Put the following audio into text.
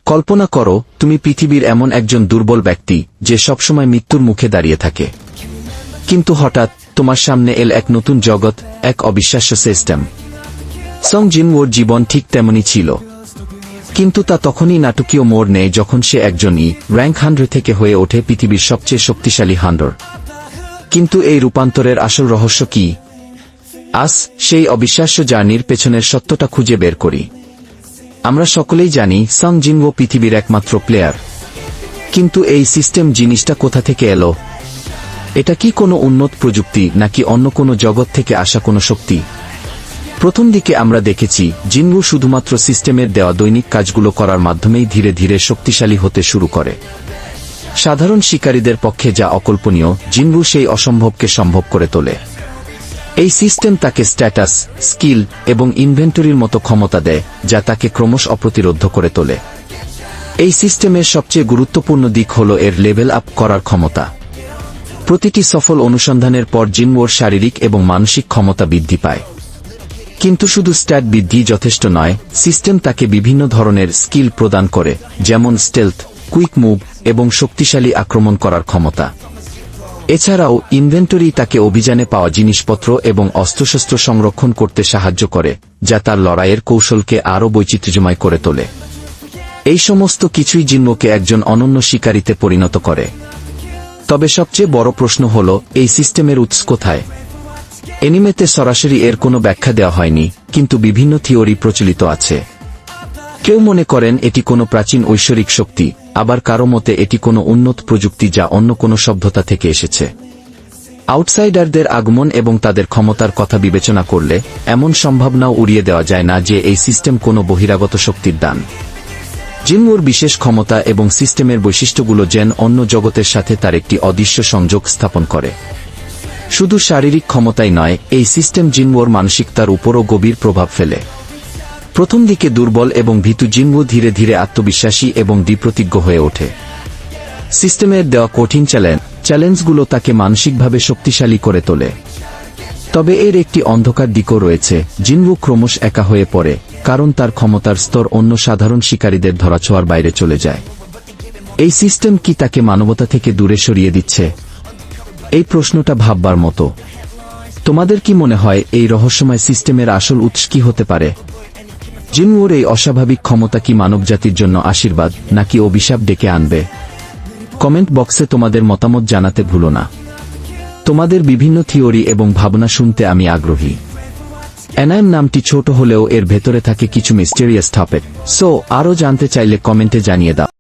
কল্পনা করো তুমি পৃথিবীর এমন একজন দুর্বল ব্যক্তি যে সবসময় মৃত্যুর মুখে দাঁড়িয়ে থাকে, কিন্তু হঠাৎ তোমার সামনে এল এক নতুন জগৎ, এক অবিশ্বাস্য সিস্টেম। সং জিন-ওর জীবন ঠিক তেমনই ছিল, কিন্তু তা তখনই নাটকীয় মোড় নেয় যখন সে একজন র্যাঙ্ক 100 থেকে হয়ে ওঠে পৃথিবীর সবচেয়ে শক্তিশালী 100। কিন্তু এই রূপান্তরের আসল রহস্য কি? আজ সেই অবিশ্বাস্য জার্নির পেছনের সত্যটা খুঁজে বের করি। আমরা সকলেই জানি সং জিন-ও পৃথিবীর একমাত্র প্লেয়ার, কিন্তু এই সিস্টেম জিনিসটা কোথা থেকে এলো? এটা কি কোনো উন্নত প্রযুক্তি নাকি অন্য কোনো জগৎ থেকে আসা কোনো শক্তি? প্রথম দিকে আমরা দেখেছি জিন-ও শুধুমাত্র সিস্টেমের দেওয়া দৈনিক কাজগুলো করার মাধ্যমেই ধীরে ধীরে শক্তিশালী হতে শুরু করে। সাধারণ শিকারীদের পক্ষে যা অকল্পনীয়, জিন-ও সেই অসম্ভবকে সম্ভব করে তোলে। এই সিস্টেম তাকে স্ট্যাটাস, স্কিল এবং ইনভেন্টরির মতো ক্ষমতা দেয়, যা তাকে ক্রমশ অপ্রতিরোধ্য করে তোলে। এই সিস্টেমের সবচেয়ে গুরুত্বপূর্ণ দিক হল এর লেভেল আপ করার ক্ষমতা। প্রতিটি সফল অনুসন্ধানের পর জিন-ওর শারীরিক এবং মানসিক ক্ষমতা বৃদ্ধি পায়। কিন্তু শুধু স্ট্যাট বৃদ্ধি যথেষ্ট নয়, সিস্টেম তাকে বিভিন্ন ধরনের স্কিল প্রদান করে, যেমন স্টেলথ, কুইক মুভ এবং শক্তিশালী আক্রমণ করার ক্ষমতা। এছাড়াও ইনভেন্টরি তাকে অভিযানে পাওয়া জিনিসপত্র এবং অস্ত্রশস্ত্র সংরক্ষণ করতে সাহায্য করে, যা তার লড়াইয়ের কৌশলকে আরও বৈচিত্র্যময় করে তোলে। এই সমস্ত কিছুই জিন-ওকে একজন অনন্য শিকারীতে পরিণত করে। তবে সবচেয়ে বড় প্রশ্ন হল, এই সিস্টেমের উৎস কোথায়? এনিমেতে সরাসরি এর কোনো ব্যাখ্যা দেওয়া হয়নি, কিন্তু বিভিন্ন থিওরি প্রচলিত আছে। কেউ মনে করেন এটি কোনো প্রাচীন ঐশ্বরিক শক্তি, আবার কারো মতে এটি কোনো উন্নত প্রযুক্তি যা অন্য কোনো সভ্যতা থেকে এসেছে। আউটসাইডারদের আগমন এবং তাদের ক্ষমতার কথা বিবেচনা করলে এমন সম্ভাবনাও উড়িয়ে দেওয়া যায় না যে এই সিস্টেম কোনো বহিরাগত শক্তির দান। জিন-ওর বিশেষ ক্ষমতা এবং সিস্টেমের বৈশিষ্ট্যগুলো যেন অন্য জগতের সাথে তার একটি অদৃশ্য সংযোগ স্থাপন করে। শুধু শারীরিক ক্ষমতাই নয়, এই সিস্টেম জিন-ওর মানসিকতার উপরও গভীর প্রভাব ফেলে। প্রথম দিকে দুর্বল এবং ভীতু জিন-ও ধীরে ধীরে আত্মবিশ্বাসী এবং দৃঢ়প্রতিজ্ঞ হয়ে ওঠে। সিস্টেমের দেওয়া কঠিন চ্যালেঞ্জগুলো তাকে মানসিকভাবে শক্তিশালী করে তোলে। তবে এর একটি অন্ধকার দিকও রয়েছে। জিন-ও ক্রমশ একা হয়ে পড়ে, কারণ তার ক্ষমতার স্তর অন্য সাধারণ শিকারীদের ধরাছোঁয়ার বাইরে চলে যায়। এই সিস্টেম কি তাকে মানবতা থেকে দূরে সরিয়ে দিচ্ছে? এই প্রশ্নটা ভাববার মতো। তোমাদের কি মনে হয় এই রহস্যময় সিস্টেমের আসল উৎস কি হতে পারে? জিন-ওর এই অস্বাভাবিক ক্ষমতা কি মানবজাতির জন্য আশীর্বাদ নাকি অভিশাপ ডেকে আনবে? কমেন্ট বক্সে তোমাদের মতামত জানাতে ভুলো না। তোমাদের বিভিন্ন থিওরি এবং ভাবনা শুনতে আমি আগ্রহী। এনআইএম নামটি ছোট হলেও এর ভেতরে থাকে কিছু মিস্টেরিয়াস টপিক। আরও জানতে চাইলে কমেন্টে জানিয়ে দাও।